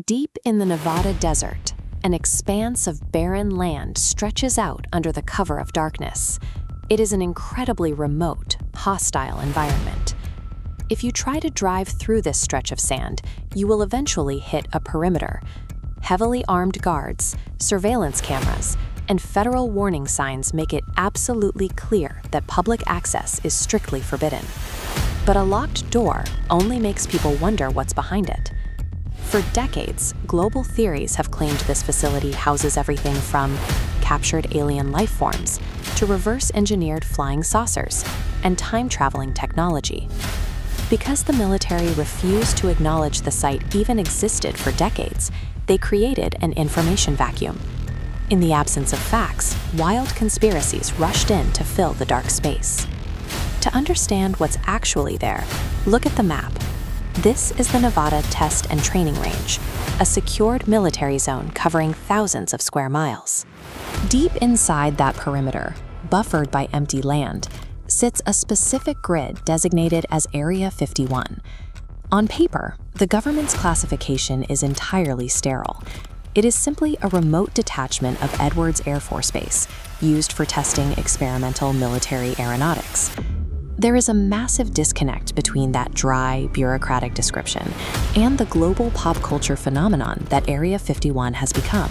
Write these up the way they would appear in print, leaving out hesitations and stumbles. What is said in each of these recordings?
Deep in the Nevada desert, an expanse of barren land stretches out under the cover of darkness. It is an incredibly remote, hostile environment. If you try to drive through this stretch of sand, you will eventually hit a perimeter. Heavily armed guards, surveillance cameras, and federal warning signs make it absolutely clear that public access is strictly forbidden. But a locked door only makes people wonder what's behind it. For decades, global theories have claimed this facility houses everything from captured alien life forms to reverse-engineered flying saucers and time-traveling technology. Because the military refused to acknowledge the site even existed for decades, they created an information vacuum. In the absence of facts, wild conspiracies rushed in to fill the dark space. To understand what's actually there, look at the map. This is the Nevada Test and Training Range, a secured military zone covering thousands of square miles. Deep inside that perimeter, buffered by empty land, sits a specific grid designated as Area 51. On paper, the government's classification is entirely sterile. It is simply a remote detachment of Edwards Air Force Base, used for testing experimental military aeronautics. There is a massive disconnect between that dry, bureaucratic description and the global pop culture phenomenon that Area 51 has become.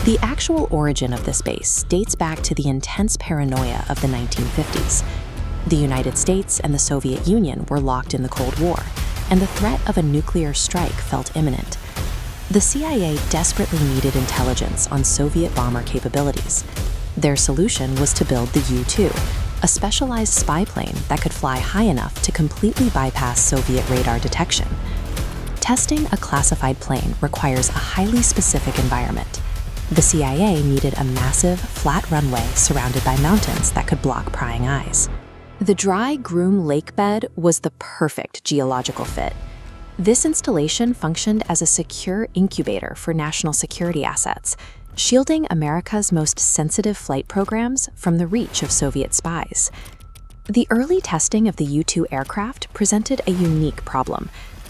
The actual origin of this base dates back to the intense paranoia of the 1950s. The United States and the Soviet Union were locked in the Cold War, and the threat of a nuclear strike felt imminent. The CIA desperately needed intelligence on Soviet bomber capabilities. Their solution was to build the U-2, a specialized spy plane that could fly high enough to completely bypass Soviet radar detection. Testing a classified plane requires a highly specific environment. The CIA needed a massive, flat runway surrounded by mountains that could block prying eyes. The dry Groom Lake bed was the perfect geological fit. This installation functioned as a secure incubator for national security assets, shielding America's most sensitive flight programs from the reach of Soviet spies. The early testing of the U-2 aircraft presented a unique problem.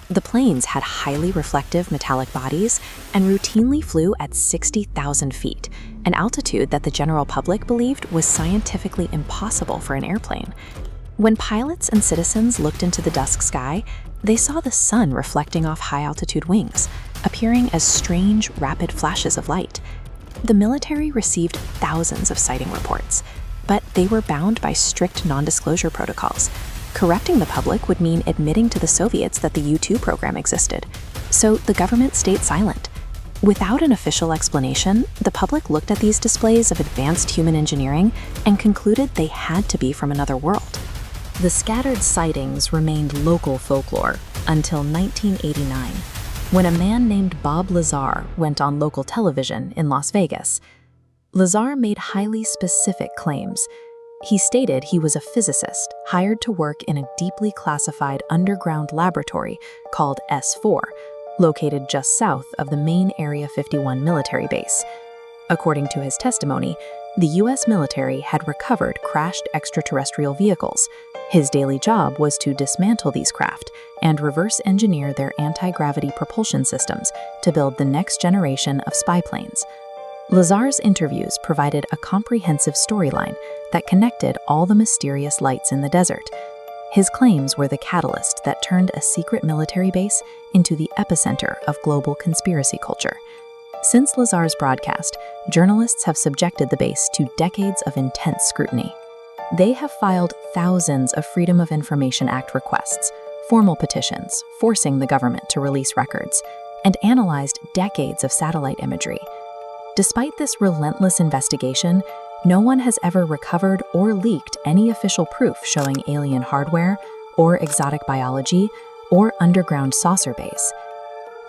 The planes had highly reflective metallic bodies and routinely flew at 60,000 feet, an altitude that the general public believed was scientifically impossible for an airplane. When pilots and citizens looked into the dusk sky, they saw the sun reflecting off high-altitude wings, appearing as strange, rapid flashes of light. The military received thousands of sighting reports, but they were bound by strict non-disclosure protocols. Correcting the public would mean admitting to the Soviets that the U-2 program existed, so the government stayed silent. Without an official explanation, the public looked at these displays of advanced human engineering and concluded they had to be from another world. The scattered sightings remained local folklore until 1989. When a man named Bob Lazar went on local television in Las Vegas. Lazar made highly specific claims. He stated he was a physicist hired to work in a deeply classified underground laboratory called S4, located just south of the main Area 51 military base. According to his testimony, the U.S. military had recovered crashed extraterrestrial vehicles. His daily job was to dismantle these craft and reverse engineer their anti-gravity propulsion systems to build the next generation of spy planes. Lazar's interviews provided a comprehensive storyline that connected all the mysterious lights in the desert. His claims were the catalyst that turned a secret military base into the epicenter of global conspiracy culture. Since Lazar's broadcast, journalists have subjected the base to decades of intense scrutiny. They have filed thousands of Freedom of Information Act requests, formal petitions forcing the government to release records, and analyzed decades of satellite imagery. Despite this relentless investigation, no one has ever recovered or leaked any official proof showing alien hardware, or exotic biology, or underground saucer base.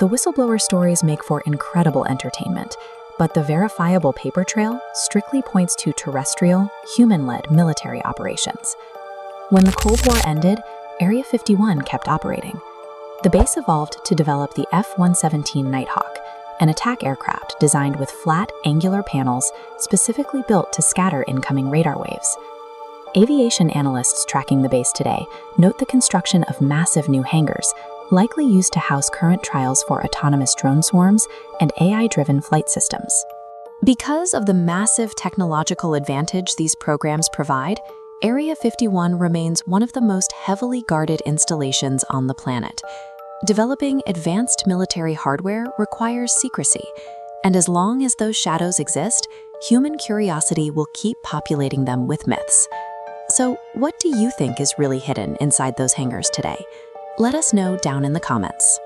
The whistleblower stories make for incredible entertainment, but the verifiable paper trail strictly points to terrestrial, human-led military operations. When the Cold War ended, Area 51 kept operating. The base evolved to develop the F-117 Nighthawk, an attack aircraft designed with flat, angular panels specifically built to scatter incoming radar waves. Aviation analysts tracking the base today note the construction of massive new hangars, likely used to house current trials for autonomous drone swarms and AI-driven flight systems. Because of the massive technological advantage these programs provide, Area 51 remains one of the most heavily guarded installations on the planet. Developing advanced military hardware requires secrecy, and as long as those shadows exist, human curiosity will keep populating them with myths. So, what do you think is really hidden inside those hangars today? Let us know down in the comments.